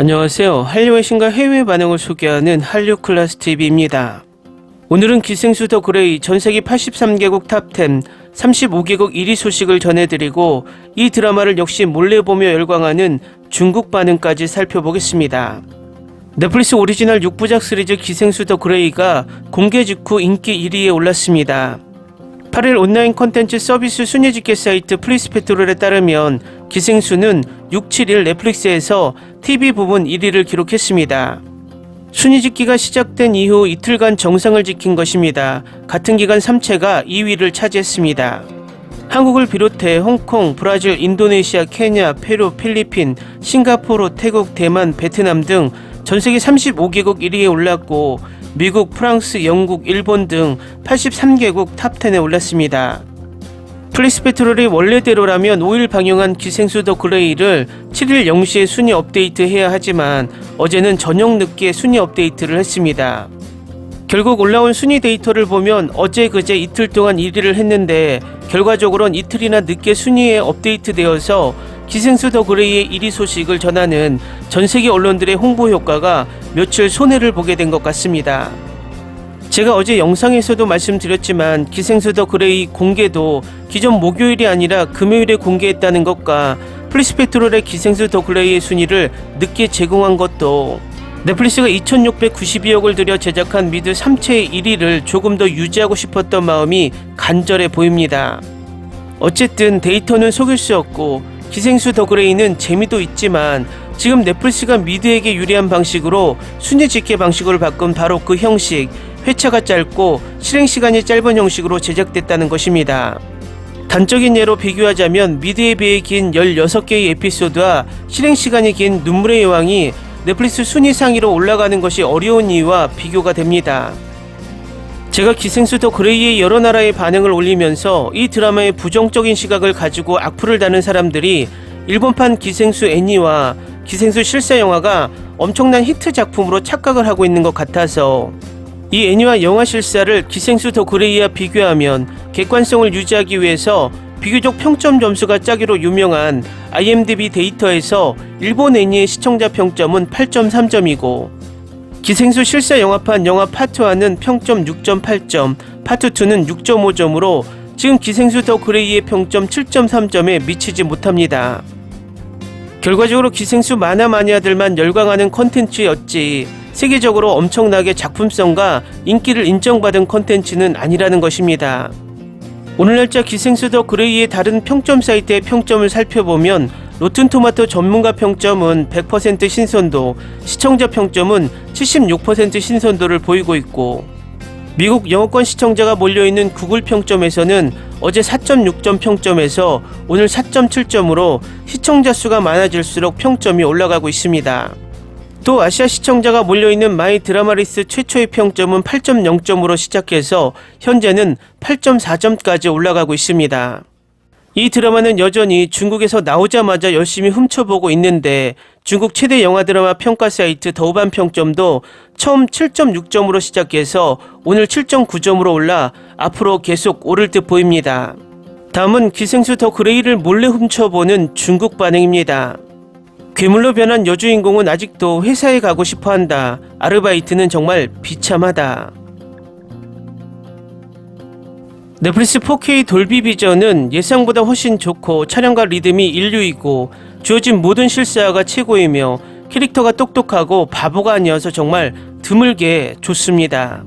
안녕하세요. 한류의 신과 해외 반응을 소개하는 한류클래스TV입니다. 오늘은 기생수 더 그레이 전세계 83개국 탑10, 35개국 1위 소식을 전해드리고 이 드라마를 역시 몰래 보며 열광하는 중국 반응까지 살펴보겠습니다. 넷플릭스 오리지널 6부작 시리즈 기생수 더 그레이가 공개 직후 인기 1위에 올랐습니다. 8일 온라인 콘텐츠 서비스 순위 집계 사이트 플리스페트롤에 따르면 기생수는 6, 7일 넷플릭스에서 TV 부분 1위를 기록했습니다. 순위 집계가 시작된 이후 이틀간 정상을 지킨 것입니다. 같은 기간 3채가 2위를 차지했습니다. 한국을 비롯해 홍콩, 브라질, 인도네시아, 케냐, 페루, 필리핀, 싱가포르, 태국, 대만, 베트남 등 전세계 35개국 1위에 올랐고 미국, 프랑스, 영국, 일본 등 83개국 탑10에 올랐습니다. 플리스페트롤이 원래대로라면 5일 방영한 기생수 더 그레이를 7일 0시에 순위 업데이트해야 하지만 어제는 저녁 늦게 순위 업데이트를 했습니다. 결국 올라온 순위 데이터를 보면 어제 그제 이틀 동안 1위를 했는데 결과적으로는 이틀이나 늦게 순위에 업데이트되어서 기생수 더 그레이의 1위 소식을 전하는 전세계 언론들의 홍보 효과가 며칠 손해를 보게 된 것 같습니다. 제가 어제 영상에서도 말씀드렸지만 기생수 더 그레이 공개도 기존 목요일이 아니라 금요일에 공개했다는 것과 플리스페트롤의 기생수 더 그레이의 순위를 늦게 제공한 것도 넷플릭스가 2692억을 들여 제작한 미드 3채의 1위를 조금 더 유지하고 싶었던 마음이 간절해 보입니다. 어쨌든 데이터는 속일 수 없고 기생수 더 그레이는 재미도 있지만 지금 넷플릭스가 미드에게 유리한 방식으로 순위 집계 방식으로 바꾼 바로 그 형식, 회차가 짧고 실행시간이 짧은 형식으로 제작됐다는 것입니다. 단적인 예로 비교하자면 미드에 비해 긴 16개의 에피소드와 실행시간이 긴 눈물의 여왕이 넷플릭스 순위 상위로 올라가는 것이 어려운 이유와 비교가 됩니다. 제가 기생수 더 그레이의 여러 나라의 반응을 올리면서 이 드라마의 부정적인 시각을 가지고 악플을 다는 사람들이 일본판 기생수 애니와 기생수 실사 영화가 엄청난 히트 작품으로 착각을 하고 있는 것 같아서 이 애니와 영화 실사를 기생수 더 그레이와 비교하면 객관성을 유지하기 위해서 비교적 평점 점수가 짜기로 유명한 IMDb 데이터에서 일본 애니의 시청자 평점은 8.3점이고 기생수 실사 영화판 영화 파트 1은 평점 6.8점, 파트 2는 6.5점으로 지금 기생수 더 그레이의 평점 7.3점에 미치지 못합니다. 결과적으로 기생수 만화 마니아들만 열광하는 컨텐츠였지 세계적으로 엄청나게 작품성과 인기를 인정받은 컨텐츠는 아니라는 것입니다. 오늘 날짜 기생수 더 그레이의 다른 평점 사이트의 평점을 살펴보면 로튼토마토 전문가 평점은 100% 신선도, 시청자 평점은 76% 신선도를 보이고 있고 미국 영어권 시청자가 몰려있는 구글 평점에서는 어제 4.6점 평점에서 오늘 4.7점으로 시청자 수가 많아질수록 평점이 올라가고 있습니다. 또 아시아 시청자가 몰려있는 마이 드라마리스 최초의 평점은 8.0점으로 시작해서 현재는 8.4점까지 올라가고 있습니다. 이 드라마는 여전히 중국에서 나오자마자 열심히 훔쳐보고 있는데 중국 최대 영화 드라마 평가 사이트 더우반 평점도 처음 7.6점으로 시작해서 오늘 7.9점으로 올라 앞으로 계속 오를 듯 보입니다. 다음은 기생수 더 그레이를 몰래 훔쳐보는 중국 반응입니다. 괴물로 변한 여주인공은 아직도 회사에 가고 싶어한다. 아르바이트는 정말 비참하다. 넷플릭스 4K 돌비 비전은 예상보다 훨씬 좋고 촬영과 리듬이 인류이고 주어진 모든 실사가 최고이며 캐릭터가 똑똑하고 바보가 아니어서 정말 드물게 좋습니다.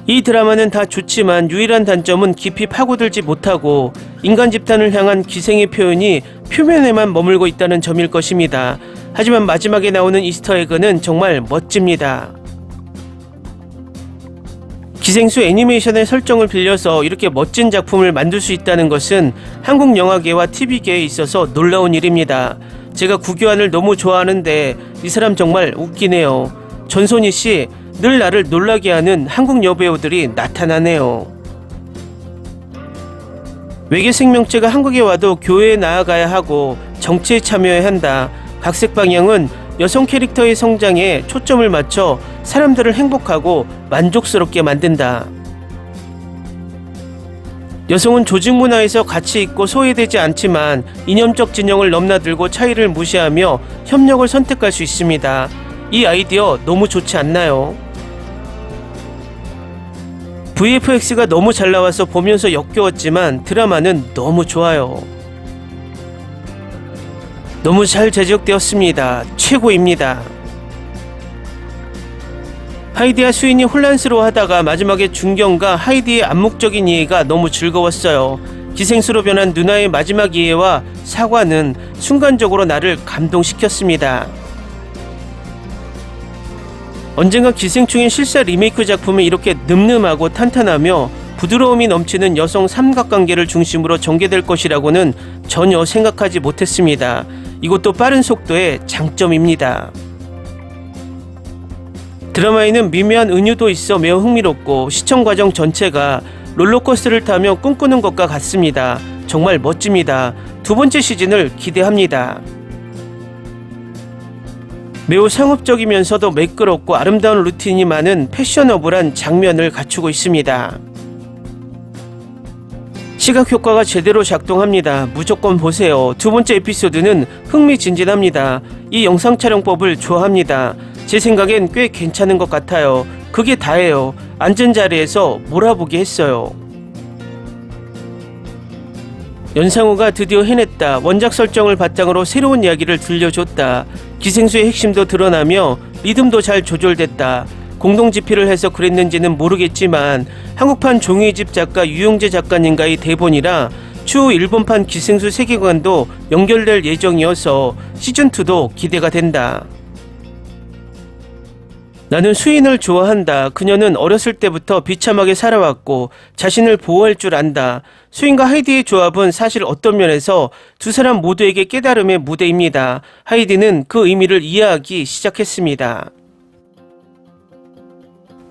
이 드라마는 다 좋지만 유일한 단점은 깊이 파고들지 못하고 인간 집단을 향한 기생의 표현이 표면에만 머물고 있다는 점일 것입니다. 하지만 마지막에 나오는 이스터에그는 정말 멋집니다. 기생수 애니메이션의 설정을 빌려서 이렇게 멋진 작품을 만들 수 있다는 것은 한국 영화계와 TV계에 있어서 놀라운 일입니다. 제가 구교환을 너무 좋아하는데 이 사람 정말 웃기네요. 전소니 씨, 늘 나를 놀라게 하는 한국 여배우들이 나타나네요. 외계 생명체가 한국에 와도 교회에 나아가야 하고 정치에 참여해야 한다. 각색 방향은 여성 캐릭터의 성장에 초점을 맞춰 사람들을 행복하고 만족스럽게 만든다. 여성은 조직 문화에서 가치 있고 소외되지 않지만 이념적 진영을 넘나들고 차이를 무시하며 협력을 선택할 수 있습니다. 이 아이디어 너무 좋지 않나요? VFX가 너무 잘 나와서 보면서 역겨웠지만 드라마는 너무 좋아요. 너무 잘 제작되었습니다. 최고입니다. 하이디와 수인이 혼란스러워하다가 마지막에 중경과 하이디의 암묵적인 이해가 너무 즐거웠어요. 기생수로 변한 누나의 마지막 이해와 사과는 순간적으로 나를 감동시켰습니다. 언젠가 기생충의 실사 리메이크 작품이 이렇게 늠름하고 탄탄하며 부드러움이 넘치는 여성 삼각관계를 중심으로 전개될 것이라고는 전혀 생각하지 못했습니다. 이것도 빠른 속도의 장점입니다. 드라마에는 미묘한 은유도 있어 매우 흥미롭고 시청 과정 전체가 롤러코스터를 타며 꿈꾸는 것과 같습니다. 정말 멋집니다. 두 번째 시즌을 기대합니다. 매우 상업적이면서도 매끄럽고 아름다운 루틴이 많은 패셔너블한 장면을 갖추고 있습니다. 시각 효과가 제대로 작동합니다. 무조건 보세요. 두 번째 에피소드는 흥미진진합니다. 이 영상 촬영법을 좋아합니다. 제 생각엔 꽤 괜찮은 것 같아요. 그게 다예요. 앉은 자리에서 몰아보게 했어요. 연상호가 드디어 해냈다. 원작 설정을 바탕으로 새로운 이야기를 들려줬다. 기생수의 핵심도 드러나며 리듬도 잘 조절됐다. 공동집필을 해서 그랬는지는 모르겠지만 한국판 종이집 작가 유용재 작가님과의 대본이라 추후 일본판 기생수 세계관도 연결될 예정이어서 시즌2도 기대가 된다. 나는 수인을 좋아한다. 그녀는 어렸을 때부터 비참하게 살아왔고 자신을 보호할 줄 안다. 수인과 하이디의 조합은 사실 어떤 면에서 두 사람 모두에게 깨달음의 무대입니다. 하이디는 그 의미를 이해하기 시작했습니다.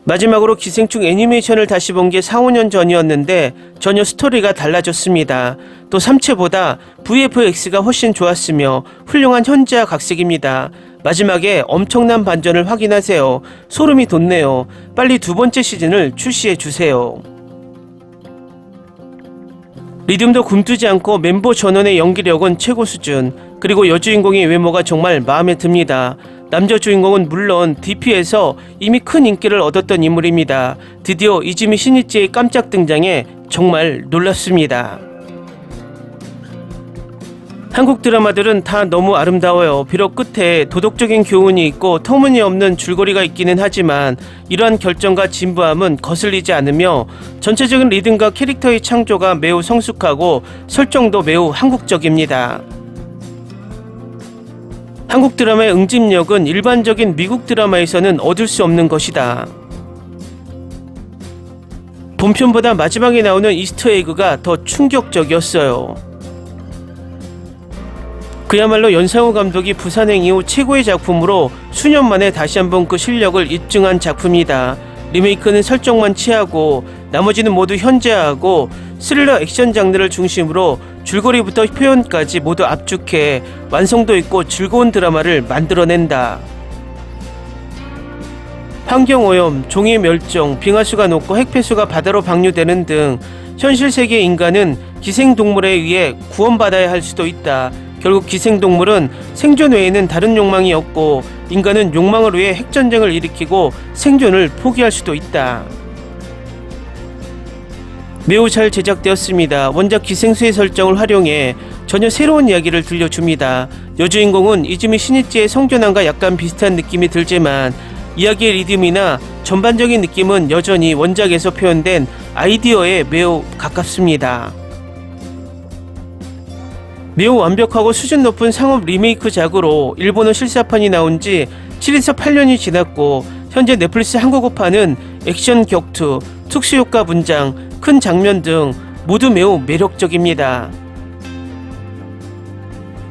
마지막으로 기생충 애니메이션을 다시 본 게 4, 5년 전이었는데 전혀 스토리가 달라졌습니다. 또 3채보다 VFX가 훨씬 좋았으며 훌륭한 현지화 각색입니다. 마지막에 엄청난 반전을 확인하세요. 소름이 돋네요. 빨리 두 번째 시즌을 출시해주세요. 리듬도 굼뜨지 않고 멤버 전원의 연기력은 최고 수준. 그리고 여주인공의 외모가 정말 마음에 듭니다. 남자 주인공은 물론 DP에서 이미 큰 인기를 얻었던 인물입니다. 드디어 이즈미 시니치의 깜짝 등장에 정말 놀랐습니다. 한국 드라마들은 다 너무 아름다워요. 비록 끝에 도덕적인 교훈이 있고 터무니없는 줄거리가 있기는 하지만 이러한 결정과 진부함은 거슬리지 않으며 전체적인 리듬과 캐릭터의 창조가 매우 성숙하고 설정도 매우 한국적입니다. 한국 드라마의 응집력은 일반적인 미국 드라마에서는 얻을 수 없는 것이다. 본편보다 마지막에 나오는 이스터 에그가 더 충격적이었어요. 그야말로 연상호 감독이 부산행 이후 최고의 작품으로 수년 만에 다시 한번 그 실력을 입증한 작품이다. 리메이크는 설정만 취하고 나머지는 모두 현재화하고 스릴러 액션 장르를 중심으로 줄거리부터 표현까지 모두 압축해 완성도 있고 즐거운 드라마를 만들어낸다. 환경오염, 종의 멸종, 빙하수가 녹고 핵폐수가 바다로 방류되는 등 현실 세계의 인간은 기생동물에 의해 구원받아야 할 수도 있다. 결국 기생동물은 생존 외에는 다른 욕망이 없고 인간은 욕망을 위해 핵전쟁을 일으키고 생존을 포기할 수도 있다. 매우 잘 제작되었습니다. 원작 기생수의 설정을 활용해 전혀 새로운 이야기를 들려줍니다. 여주인공은 이즈미 시니치의 성교남과 약간 비슷한 느낌이 들지만 이야기의 리듬이나 전반적인 느낌은 여전히 원작에서 표현된 아이디어에 매우 가깝습니다. 매우 완벽하고 수준 높은 상업 리메이크작으로 일본어 실사판이 나온 지 7에서 8년이 지났고 현재 넷플릭스 한국어판은 액션 격투, 특수효과 분장, 큰 장면 등 모두 매우 매력적입니다.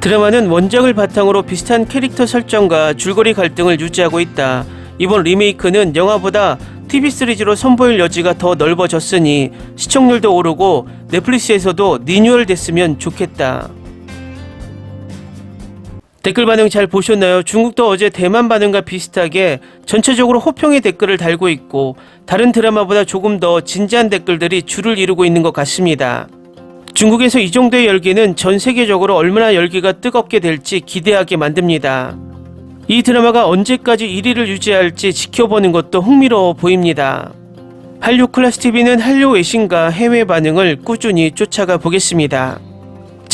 드라마는 원작을 바탕으로 비슷한 캐릭터 설정과 줄거리 갈등을 유지하고 있다. 이번 리메이크는 영화보다 TV 시리즈로 선보일 여지가 더 넓어졌으니 시청률도 오르고 넷플릭스에서도 리뉴얼 됐으면 좋겠다. 댓글 반응 잘 보셨나요? 중국도 어제 대만 반응과 비슷하게 전체적으로 호평의 댓글을 달고 있고 다른 드라마보다 조금 더 진지한 댓글들이 줄을 이루고 있는 것 같습니다. 중국에서 이 정도의 열기는 전 세계적으로 얼마나 열기가 뜨겁게 될지 기대하게 만듭니다. 이 드라마가 언제까지 1위를 유지할지 지켜보는 것도 흥미로워 보입니다. 한류 클래스TV는 한류 외신과 해외 반응을 꾸준히 쫓아가 보겠습니다.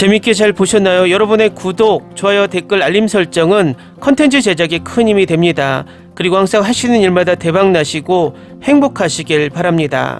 재밌게 잘 보셨나요? 여러분의 구독, 좋아요, 댓글, 알림 설정은 컨텐츠 제작에 큰 힘이 됩니다. 그리고 항상 하시는 일마다 대박 나시고 행복하시길 바랍니다.